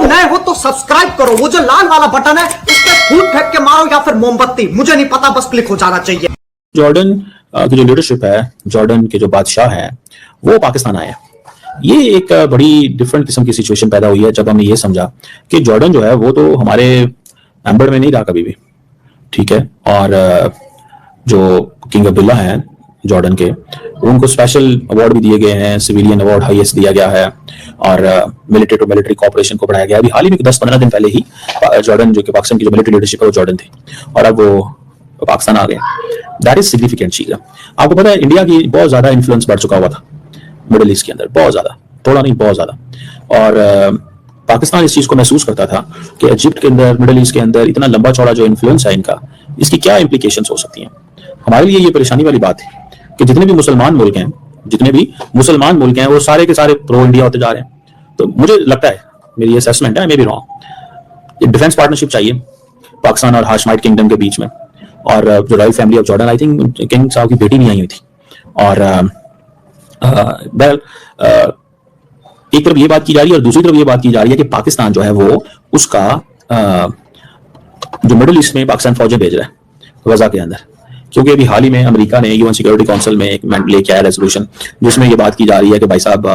नए हो तो सब्सक्राइब करो, वो जो लाल वाला बटन है उस पर फूट फेंक के मारो या फिर मोमबत्ती, मुझे नहीं पता, बस क्लिक हो जाना चाहिए। जॉर्डन की जो लीडरशिप है, जॉर्डन के जो बादशाह हैं, वो पाकिस्तान आए। ये एक बड़ी डिफरेंट किस्म की सिचुएशन पैदा हुई है जब हमने ये समझा कि जॉर्डन जो है वो तो हमारे एम्बर में नहीं रहा कभी भी, ठीक है। और जो किंग अब्दुल्ला हैं जॉर्डन के, उनको स्पेशल अवार्ड भी दिए गए हैं, सिविलियन अवार्ड हाईएस्ट दिया गया है, और मिलिट्री टू मिलिट्री कोऑपरेशन को बढ़ाया गया। अभी हाल ही में 10-15 दिन पहले ही जॉर्डन जो कि पाकिस्तान की जो मिलिट्री लीडरशिप है वो जॉर्डन थी, और अब वो पाकिस्तान आ गए। दैट इज सिग्निफिकेंट चीज है। आपको पता है इंडिया की बहुत ज्यादा इन्फ्लुएंस बढ़ चुका हुआ था मिडिल ईस्ट के अंदर, बहुत ज्यादा, थोड़ा नहीं बहुत ज्यादा। और पाकिस्तान इस चीज को महसूस करता था कि इजिप्ट के अंदर, मिडिल ईस्ट के अंदर इतना लंबा चौड़ा जो इन्फ्लुएंस है इनका, इसकी क्या इंप्लीकेशंस हो सकती हैं। हमारे लिए ये परेशानी वाली बात है कि जितने भी मुसलमान मुल्क हैं वो सारे के सारे प्रो इंडिया होते जा रहे हैं। तो मुझे लगता है, मेरी असेसमेंट है, may be wrong, defence partnership चाहिए पाकिस्तान और हाशमाइट किंगडम के बीच में। और जो royal family of Jordan, I think king साहब की बेटी भी आई हुई थी। और एक तरफ ये बात की जा रही है और दूसरी तरफ ये बात की जा रही है कि पाकिस्तान जो है वो उसका जो मिडिल ईस्ट में पाकिस्तान फौजें भेज रहा है गजा के अंदर, क्योंकि अभी हाल ही में अमेरिका ने यूएन सिक्योरिटी काउंसिल में एक लेके आया रेजोल्यूशन, जिसमें ये बात की जा रही है कि भाई साहब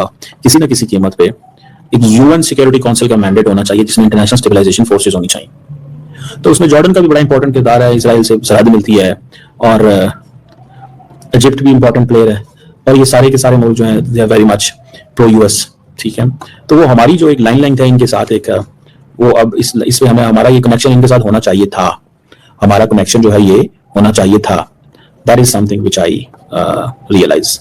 किसी न किसी कीमत पे एक यूएन सिक्योरिटी काउंसिल का मैंडेट होना चाहिए जिसमें इंटरनेशनल स्टेबलाइजेशन फोर्सेज होनी चाहिए। तो उसमें जॉर्डन का भी बड़ा इंपॉर्टेंट किरदार है, इसराइल से सरहद मिलती है, और इजिप्ट भी इंपॉर्टेंट प्लेयर है, और ये सारे के सारे मुल्क जो हैं they are very much pro US, ठीक है। तो वो हमारी जो एक लाइन था इनके साथ, एक वो अब इसमें हमें हमारा ये कनेक्शन इनके साथ होना चाहिए था, हमारा कनेक्शन जो है ये होना चाहिए था। That is something which I realize,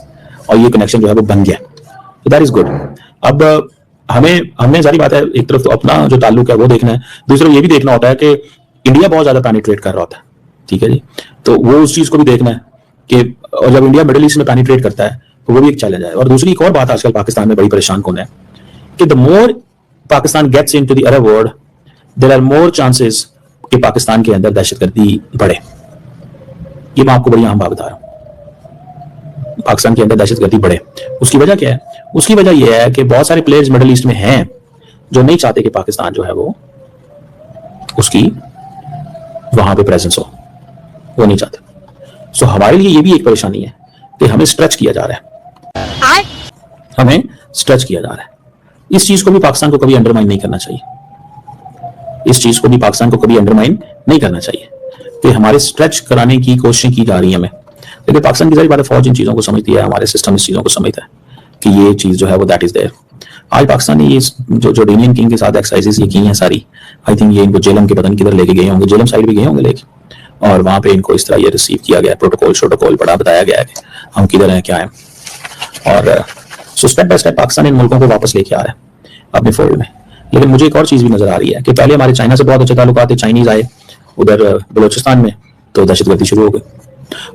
और ये कनेक्शन जो है वो बन गया, तो दैट इज गुड। अब हमें सारी बात है, एक तरफ तो अपना जो ताल्लुक है वो देखना है, दूसरी तरफ ये भी देखना होता है कि इंडिया बहुत ज्यादा पेनिट्रेट कर रहा होता है, ठीक है जी। तो वो उस चीज को भी देखना है कि जब इंडिया मिडिल ईस्ट में पेनिट्रेट करता है तो वो भी एक चैलेंज है। और दूसरी एक और बात आजकल पाकिस्तान में बड़ी परेशान कौन है कि the more Pakistan gets into the Arab world, there are more chances कि पाकिस्तान के अंदर दहशतगर्दी बढ़े। ये मैं आपको बड़ी आम बात बता रहा हूं, पाकिस्तान के अंदर दहशतगर्दी बढ़े। उसकी वजह क्या है? उसकी वजह यह है कि बहुत सारे प्लेयर्स मिडिल ईस्ट में हैं जो नहीं चाहते कि पाकिस्तान जो है वो उसकी वहां पे प्रेजेंस हो, वो नहीं चाहते। सो हमारे लिए ये भी एक परेशानी है कि हमें स्ट्रेच किया जा रहा है, हमें स्ट्रेच किया जा रहा है। इस चीज को भी पाकिस्तान को कभी अंडरमाइन नहीं करना चाहिए, इस चीज को भी पाकिस्तान को कभी अंडरमाइन नहीं करना चाहिए कि हमारे स्ट्रेच कराने की कोशिशें की जा रही है हमें। लेकिन पाकिस्तान की सारी बात है, फौज इन चीजों को समझती है, हमारे सिस्टम इस चीजों को समझता है कि ये चीज जो है वो दैट इज देयर। आज पाकिस्तान ने ये जो जॉर्डेनियन किंग के साथ एक्सरसाइजेस ये की हैं सारी, आई थिंक ये इनको जेलम के पतन किधर लेके गए होंगे, जेलम साइड भी गए होंगे लेके, और वहां पे इनको इस तरह ये रिसीव किया गया, प्रोटोकॉल बड़ा बताया गया है कि हम किधर हैं क्या है। और so step by step Pakistan इन मुल्कों को वापस लेके आ रहा है अपने फोल्ड में। लेकिन मुझे एक और चीज भी नजर आ रही है कि पहले हमारे चाइना से बहुत अच्छे ताल्लुकात थे, चाइनीज आए उधर बलोचिस्तान में तो दहशतगर्दी शुरू हो गई।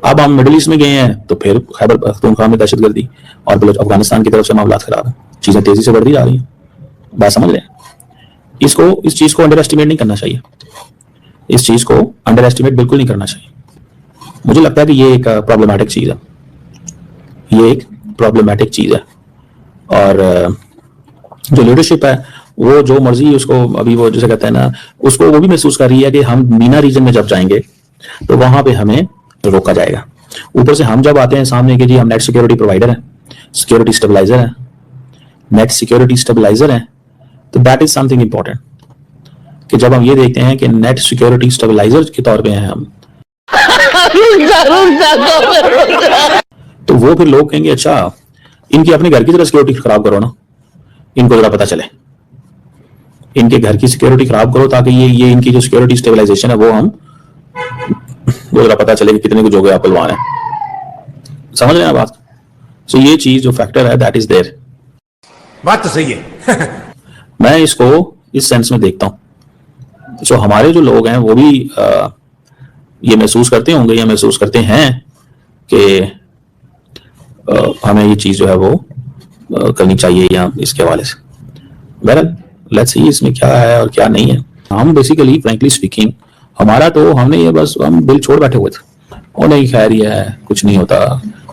अब हम मिडिल ईस्ट में गए हैं तो फिर खैबर पख्तूनख्वा में दहशतगर्दी, और अफगानिस्तान की तरफ से मामला खराब है, चीजें तेजी से बढ़ती जा रही हैं। बात समझ लें, इस चीज को अंडर एस्टिमेट नहीं करना चाहिए, इस चीज को अंडर एस्टिमेट बिल्कुल नहीं करना चाहिए। मुझे लगता है कि ये एक प्रॉब्लमैटिक चीज है, ये एक प्रॉब्लमैटिक चीज है। और जो लीडरशिप है वो जो मर्जी उसको अभी वो जैसे कहते हैं ना, उसको वो भी महसूस कर रही है कि हम मीना रीजन में जब जाएंगे तो वहां पे हमें रोका जाएगा। ऊपर से हम जब आते हैं सामने कि जी हम नेट सिक्योरिटी प्रोवाइडर हैं, सिक्योरिटी स्टेबलाइजर हैं, नेट सिक्योरिटी स्टेबलाइजर हैं, तो दैट इज समथिंग इंपॉर्टेंट कि जब हम ये देखते हैं कि नेट सिक्योरिटी स्टेबलाइजर के तौर पे हैं हम तो वो फिर लोग कहेंगे अच्छा इनकी अपने घर की तरह सिक्योरिटी खराब करो ना, इनको जरा पता चले, इनके घर की सिक्योरिटी खराब करो ताकि ये इनकी जो सिक्योरिटी स्टेबलाइजेशन है वो जरा पता चले कि कितने कुछ हो गया पलवान है। समझ रहे हैं बात? सो ये चीज जो फैक्टर है दैट इज देयर। बात तो सही है। मैं इसको इस सेंस में देखता हूं। सो हमारे जो लोग हैं वो भी ये महसूस करते होंगे या महसूस करते हैं कि हमें ये चीज जो है वो करनी चाहिए या इसके हवाले से। बहरहाल लेट्स सी इसमें क्या है और क्या नहीं है। हम बेसिकली फ्रैंकली स्पीकिंग हमारा तो हमने ये बस हम दिल छोड़ बैठे हुए थे, वो नहीं खैर ये है कुछ नहीं होता,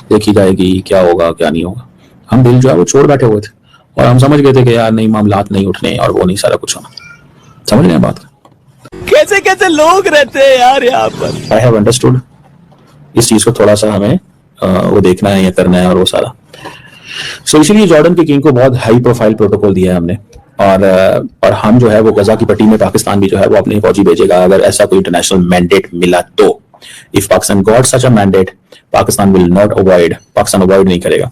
देखी जाएगी क्या होगा क्या नहीं होगा। हम दिल जो है वो छोड़ बैठे हुए थे और हम समझ गए थे कि यार नहीं मामलात नहीं उठने और वो नहीं सारा कुछ होना। समझ रहे हैं बात? कैसे कैसे लोग रहते हैं यार यहाँ पर। I have understood. इस चीज को थोड़ा सा हमें वो देखना है या करना है और वो सारा। सो इसीलिए जॉर्डन के किंग को बहुत हाई प्रोफाइल प्रोटोकॉल दिया है हमने, और हम जो है वो गजा की पट्टी में पाकिस्तान भी जो है वो अपने फौजी भेजेगा अगर ऐसा कोई इंटरनेशनल मैंडेट मिला तो। If Pakistan got such a mandate, Pakistan will not avoid, Pakistan avoid नहीं करेगा,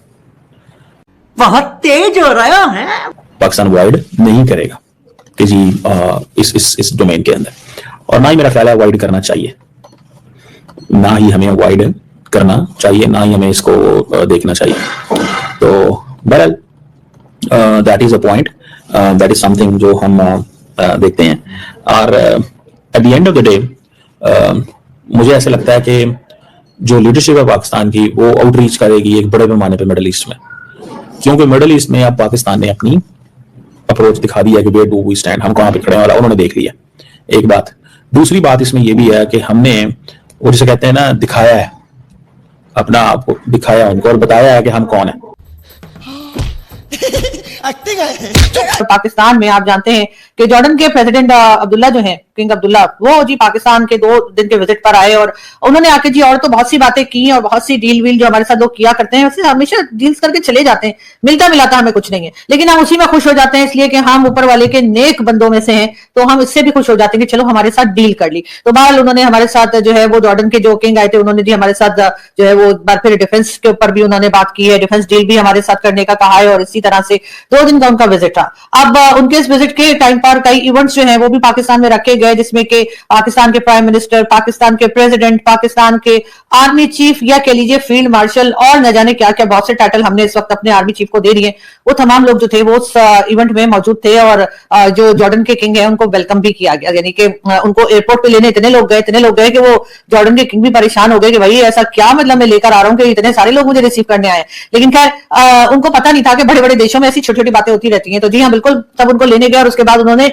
बहुत तेज हो रहा है। पाकिस्तान अवॉइड नहीं करेगा कि जी इस डोमेन के अंदर, और ना ही मेरा ख्याल है अवॉइड करना चाहिए, ना ही हमें अवॉइड करना चाहिए, ना ही हमें इसको देखना चाहिए। तो बहरहाल that is a point, that is something जो हम देखते हैं। और at the end of the day मुझे ऐसे लगता है कि जो लीडरशिप है पाकिस्तान की वो आउटरीच करेगी एक बड़े पैमाने पे मिडिल ईस्ट में, क्योंकि मिडिल ईस्ट में अब पाकिस्तान ने अपनी अप्रोच दिखा दी है कि वेयर डू वी स्टैंड, हम कहां पे खड़े हैं, और उन्होंने देख लिया। एक बात। दूसरी बात इसमें यह भी है कि हमने वो जिसे कहते हैं ना, दिखाया है अपना आपको, दिखाया उनको और बताया है कि हम कौन है। पाकिस्तान में आप जानते हैं कि जॉर्डन के प्रेसिडेंट अब्दुल्ला जो हैं, किंग अब्दुल्ला, वो जी पाकिस्तान के 2 दिन के विजिट पर आए और उन्होंने आके जी और तो बहुत सी बातें की और बहुत सी डील वील जो हमारे साथ लोग किया करते हैं वैसे हमेशा डील्स करके चले जाते हैं, मिलता मिलाता हमें कुछ नहीं है, लेकिन हम उसी में खुश हो जाते हैं इसलिए कि हम ऊपर वाले के नेक बंदों में से हैं, तो हम इससे भी खुश हो जाते हैं कि चलो हमारे साथ डील कर ली। तो बहरहाल उन्होंने हमारे साथ जो है वो जॉर्डन के जो किंग आए थे उन्होंने जी हमारे साथ जो है वो बार फिर डिफेंस के ऊपर भी उन्होंने बात की है, डिफेंस डील भी हमारे साथ करने का कहा है, और इसी तरह से 2 दिन का उनका विजिट था। अब उनके इस विजिट के टाइम पर कई इवेंट्स जो हैं वो भी पाकिस्तान में रखे गए, जिसमें कि पाकिस्तान के प्राइम मिनिस्टर, पाकिस्तान के प्रेसिडेंट, पाकिस्तान के आर्मी चीफ या कह लीजिए फील्ड मार्शल और न जाने क्या क्या बहुत से टाइटल हमने इस वक्त अपने आर्मी चीफ को दे दिए। वो तमाम लोग जो थे वो उस इवेंट में मौजूद थे और जो जॉर्डन के किंग है उनको वेलकम भी किया गया, यानी कि उनको एयरपोर्ट पे लेने इतने लोग गए कि वो जॉर्डन के किंग भी परेशान हो गए कि भाई ऐसा क्या मतलब मैं लेकर आ रहा हूँ कि इतने सारे लोग मुझे रिसीव करने आए। लेकिन खैर उनको पता नहीं था कि बड़े बड़े देशों में ऐसी छोटी छोटी बातें होती रहती हैं। तो जी हाँ बिल्कुल, तब उनको लेने गया और उसके बाद उन्होंने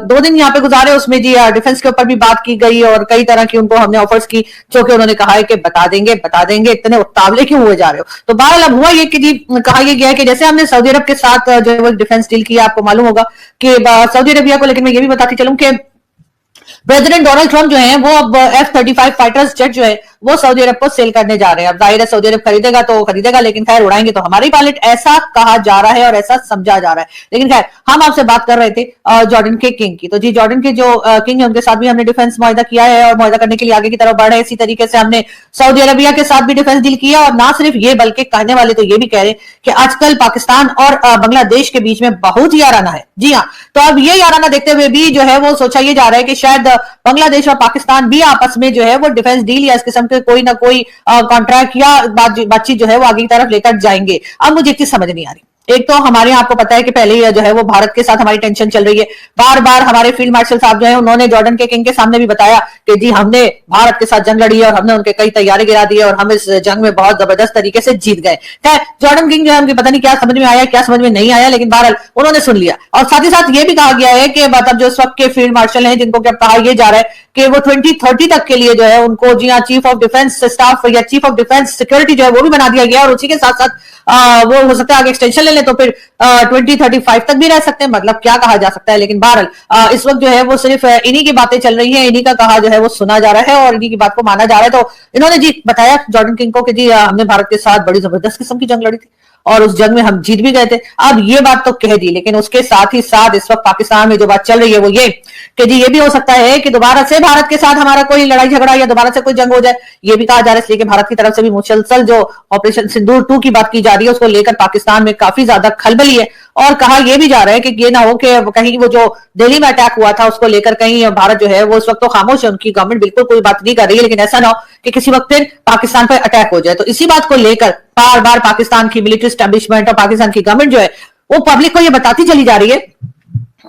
2 दिन यहाँ पे गुजारे, उसमें जी डिफेंस के ऊपर भी बात की गई और कई तरह की उनको हमने ऑफर्स की, जो कि उन्होंने कहा है कि बता देंगे, इतने उतावले क्यों हुए जा रहे हो। तो बहरहाल अब हुआ ये कि जी कहा यह गया है कि जैसे हमने सऊदी अरब के साथ जो है वो डिफेंस डील किया, आपको मालूम होगा कि सऊदी अरबिया को, लेकिन मैं ये भी बताती चलूं कि प्रेसिडेंट डोनाल्ड ट्रंप जो है वो अब F-35 फाइटर्स जेट जो है वो सऊदी अरब को सेल करने जा रहे हैं। अब जाहिर है सऊदी अरब खरीदेगा तो खरीदेगा, लेकिन खैर उड़ाएंगे तो हमारे पायलट, ऐसा कहा जा रहा है और ऐसा समझा जा रहा है। लेकिन खैर हम आपसे बात कर रहे थे जॉर्डन के किंग की। तो जी जॉर्डन के जो किंग है उनके साथ भी हमने डिफेंस मुआहदा किया है और मुआहदा करने के लिए आगे की तरफ बढ़ रहे हैं। इसी तरीके से हमने सऊदी अरबिया के साथ भी डिफेंस डील किया, और ना सिर्फ ये बल्कि कहने वाले तो ये भी कह रहे हैं कि आजकल पाकिस्तान और बांग्लादेश के बीच में बहुत याराना है। जी हाँ, तो अब ये याराना देखते हुए भी जो है वो सोचा ये जा रहा है कि शायद बांग्लादेश और पाकिस्तान भी आपस में जो है वो डिफेंस डील या इस किस्म के कोई ना कोई कॉन्ट्रैक्ट या बातचीत जो है वो आगे की तरफ लेकर जाएंगे। अब मुझे एक चीज समझ नहीं आ रही। एक तो हमारे यहाँ आपको पता है कि पहले ही जो है वो भारत के साथ हमारी टेंशन चल रही है। बार बार हमारे फील्ड मार्शल साहब जो है उन्होंने जॉर्डन के किंग के सामने भी बताया कि जी हमने भारत के साथ जंग लड़ी है और हमने उनके कई तैयारी गिरा दी है और हम इस जंग में बहुत जबरदस्त तरीके से जीत गए। खैर जॉर्डन किंग जो है उनकी पता नहीं क्या समझ में आया क्या समझ में नहीं आया, लेकिन बहरहाल उन्होंने सुन लिया। और साथ ही साथ ये भी कहा गया है कि मतलब जो इस वक्त के फील्ड मार्शल हैं जिनको क्या कहा यह जा रहा है कि वो 2030 तक के लिए जो है उनको जी हाँ चीफ ऑफ डिफेंस स्टाफ या चीफ ऑफ डिफेंस सिक्योरिटी जो है वो भी बना दिया गया, और उसी के साथ साथ वो हो सकता है आगे एक्सटेंशन ले ले तो फिर 2035 तक भी रह सकते हैं, मतलब क्या कहा जा सकता है। लेकिन बहरहाल इस वक्त जो है वो सिर्फ इन्हीं की बातें चल रही हैं, इन्हीं का कहा जो है वो सुना जा रहा है और इन्हीं की बात को माना जा रहा है। तो इन्होंने जी बताया जॉर्डन किंग को कि जी हमने भारत के साथ बड़ी जबरदस्त किस्म की जंग लड़ी थी और उस जंग में हम जीत भी गए थे। अब ये बात तो कह दी, लेकिन उसके साथ ही साथ इस वक्त पाकिस्तान में जो बात चल रही है वो ये कि जी ये भी हो सकता है कि दोबारा से भारत के साथ हमारा कोई लड़ाई झगड़ा या दोबारा से कोई जंग हो जाए। ये भी कहा जा रहा है, इसलिए कि भारत की तरफ से भी मुसलसल जो ऑपरेशन सिंदूर 2 की बात की जा रही है उसको लेकर पाकिस्तान में काफी ज्यादा खलबली है। और कहा यह भी जा रहा है कि ये ना हो कि कहीं वो जो दिल्ली में अटैक हुआ था उसको लेकर कहीं भारत जो है वो इस वक्त तो खामोश है, उनकी गवर्नमेंट बिल्कुल कोई बात नहीं कर रही है, लेकिन ऐसा ना हो कि किसी वक्त फिर पाकिस्तान पर अटैक हो जाए। तो इसी बात को लेकर बार बार पाकिस्तान की मिलिट्री एस्टेब्लिशमेंट और पाकिस्तान की गवर्नमेंट जो है वो पब्लिक को ये बताती चली जा रही है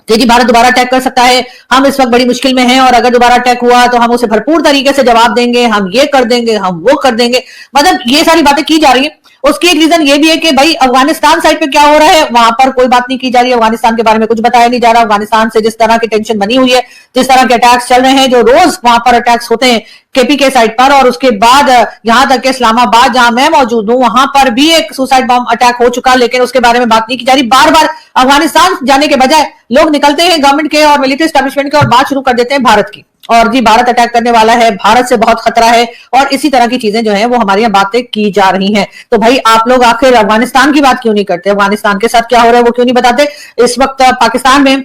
कि जी भारत दोबारा अटैक कर सकता है, हम इस वक्त बड़ी मुश्किल में हैं और अगर दोबारा अटैक हुआ तो हम उसे भरपूर तरीके से जवाब देंगे, हम ये कर देंगे, हम वो कर देंगे। मतलब ये सारी बातें की जा रही है। उसकी एक रीजन ये भी है कि भाई अफगानिस्तान साइड पे क्या हो रहा है, वहां पर कोई बात नहीं की जा रही है, अफगानिस्तान के बारे में कुछ बताया नहीं जा रहा। अफगानिस्तान से जिस तरह की टेंशन बनी हुई है, जिस तरह के अटैक्स चल रहे हैं, जो रोज वहां पर अटैक्स होते हैं केपीके साइड पर, और उसके बाद यहां तक कि इस्लामाबाद जहां मैं मौजूद हूं वहां पर भी एक सुसाइड बॉम्ब अटैक हो चुका, लेकिन उसके बारे में बात नहीं की जा रही। बार बार अफगानिस्तान जाने के बजाय लोग निकलते हैं गवर्नमेंट के और मिलिट्री एस्टेब्लिशमेंट के और बात शुरू कर देते हैं भारत की, और जी भारत अटैक करने वाला है, भारत से बहुत खतरा है, और इसी तरह की चीजें जो है वो हमारी यहाँ बातें की जा रही हैं। तो भाई आप लोग आखिर अफगानिस्तान की बात क्यों नहीं करते, अफगानिस्तान के साथ क्या हो रहा है वो क्यों नहीं बताते। इस वक्त पाकिस्तान में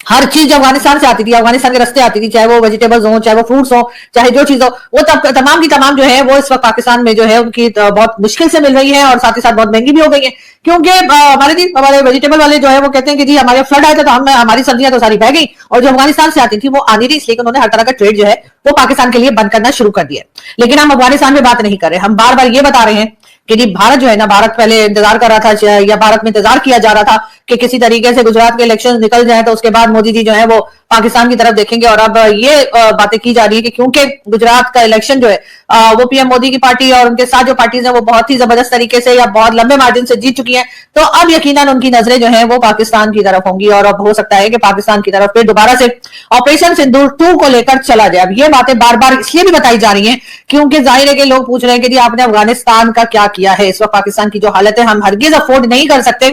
हर चीज अफगानिस्तान से आती थी, अफगानिस्तान के रास्ते आती थी, चाहे वो वेजिटेबल्स हो, चाहे वो फ्रूट्स हो, चाहे जो चीज हो, वो तमाम की तमाम जो है वो इस वक्त पाकिस्तान में जो है उनकी बहुत मुश्किल से मिल रही है, और साथ ही साथ बहुत महंगी भी हो गई है। क्योंकि हमारे वेजिटेबल वाले जो है वो कहते हैं कि जी हमारे फ्लड आए थे तो हमारी सब्जियां तो सारी बह गई, और जो अफगानिस्तान से आती थी वो आनी थी, इसलिए उन्होंने हर तरह का ट्रेड जो है वो पाकिस्तान के लिए बंद करना शुरू कर दिया। लेकिन हम अफगानिस्तान में बात नहीं कर रहे, हम बार बार ये बता रहे हैं कि जी भारत जो है ना, भारत पहले इंतजार कर रहा था, या भारत में इंतजार किया जा रहा था कि किसी तरीके से गुजरात के इलेक्शन निकल जाए तो उसके बाद मोदी जी जो है वो पाकिस्तान की तरफ देखेंगे। और अब ये बातें की जा रही है कि क्योंकि गुजरात का इलेक्शन जो है वो पीएम मोदी की पार्टी और उनके साथ जो पार्टीज है वो बहुत ही जबरदस्त तरीके से या बहुत लंबे मार्जिन से जीत चुकी है, तो अब यकीनन उनकी नजरें जो है वो पाकिस्तान की तरफ होंगी, और अब हो सकता है कि पाकिस्तान की तरफ फिर दोबारा से ऑपरेशन सिंदूर 2 को लेकर चला जाए। अब ये बातें बार बार इसलिए भी बताई जा रही है क्योंकि जाहिर है कि लोग पूछ रहे हैं कि जी आपने अफगानिस्तान का क्या किया है। इस वक्त पाकिस्तान की जो हालत है, हम हरगिज अफोर्ड नहीं कर सकते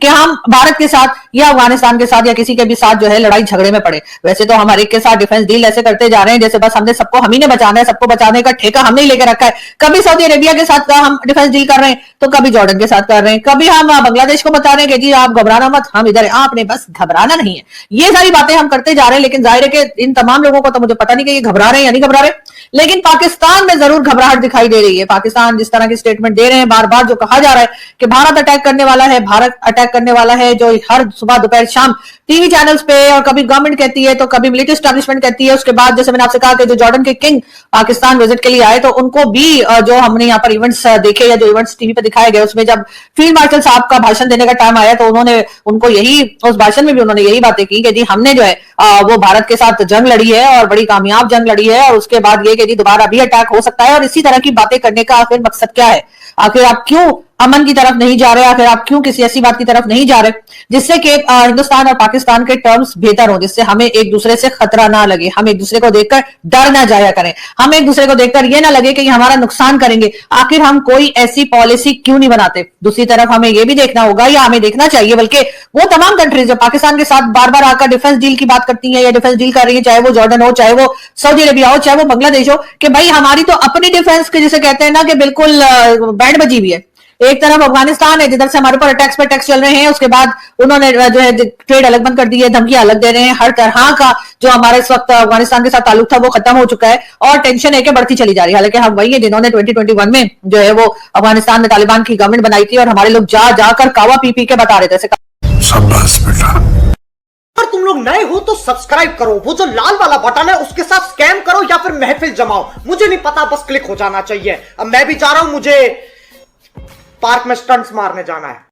कि हम भारत के साथ या अफगानिस्तान के साथ या किसी के भी साथ जो है लड़ाई झगड़े में पड़े। वैसे तो हमारे के साथ डिफेंस डील ऐसे करते जा रहे हैं जैसे बस हमने सबको हम ही ने बचाना है, सबको बचाने का ठेका हमने ही लेकर रखा है। कभी सऊदी अरेबिया के साथ हम डिफेंस डील कर रहे हैं, तो कभी जॉर्डन के साथ कर रहे हैं, कभी हम बांग्लादेश को बता रहे हैं कि जी आप घबराना मत, हम इधर है, आपने बस घबराना नहीं है। ये सारी बातें हम करते जा रहे हैं, लेकिन जाहिर है कि इन तमाम लोगों को तो मुझे पता नहीं कि ये घबरा रहे हैं या नहीं घबरा रहे, लेकिन पाकिस्तान में जरूर घबराहट दिखाई दे रही है। पाकिस्तान जिस तरह की स्टेटमेंट दे रहे हैं, बार बार जो कहा जा रहा है कि भारत अटैक करने वाला है, भारत अटैक करने वाला है, जो हर सुबह दोपहर शाम टीवी चैनल्स पे, और कभी गवर्नमेंट कहती है तो कभी मिलिट्री एस्टैब्लिशमेंट कहती है। उसके बाद जैसे मैंने आपसे कहा कि जो जॉर्डन के किंग पाकिस्तान विजिट के लिए आए, तो उनको भी जो हमने यहाँ पर इवेंट्स देखे या जो इवेंट्स टीवी पे दिखाए गए, उसमें जब फील्ड मार्शल साहब का भाषण देने का टाइम आया तो उन्होंने उनको यही, उस भाषण में भी उन्होंने यही बातें की कि जी हमने जो है वो भारत के साथ जंग लड़ी है और बड़ी कामयाब जंग लड़ी है, और उसके बाद ये कि जी दोबारा भी अटैक हो सकता है। और इसी तरह की बातें करने का आखिर मकसद क्या है, आखिर आप क्यों अमन की तरफ नहीं जा रहे, आखिर आप क्यों किसी ऐसी बात की तरफ नहीं जा रहे जिससे कि हिंदुस्तान और पाकिस्तान के टर्म्स बेहतर हो, जिससे हमें एक दूसरे से खतरा ना लगे, हम एक दूसरे को देखकर डर ना जाया करें, हम एक दूसरे को देखकर ये ना लगे कि ये हमारा नुकसान करेंगे। आखिर हम कोई ऐसी पॉलिसी क्यों नहीं बनाते। दूसरी तरफ हमें ये भी देखना होगा, या हमें देखना चाहिए बल्कि, वो तमाम कंट्रीज जो पाकिस्तान के साथ बार बार आकर डिफेंस डील की बात करती है या डिफेंस डील कर रही है, चाहे वो जॉर्डन हो, चाहे वो सऊदी अरेबिया हो, चाहे वो बांग्लादेश हो, कि भाई हमारी तो अपनी डिफेंस के जिसे कहते हैं ना कि बिल्कुल बैंड बजी हुई है। एक तरफ अफगानिस्तान है जिधर से हमारे ऊपर अटैक्स पे अटैक्स चल रहे हैं, उसके बाद उन्होंने जो है ट्रेड अलग बंद कर दी है, धमकियां अलग दे रहे हैं, हर तरह का जो हमारे इस वक्त अफगानिस्तान के साथ ताल्लुक था वो खत्म हो चुका है, और टेंशन है कि बढ़ती चली जा रही है। हालांकि हम वही है जिन्होंने 2021 में जो है वो अफगानिस्तान में तालिबान की गवर्नमेंट बनाई थी, और हमारे लोग जा जाकर कावा पी पी के बता रहे थे। शाबाश बेटा। अगर तुम लोग नए हो तो सब्सक्राइब करो, वो जो लाल वाला बटन है उसके साथ स्कैम करो या फिर महफिल जमाओ, मुझे नहीं पता, बस क्लिक हो जाना चाहिए। अब मैं भी जा रहा हूं, मुझे पार्क में स्टंट्स मारने जाना है।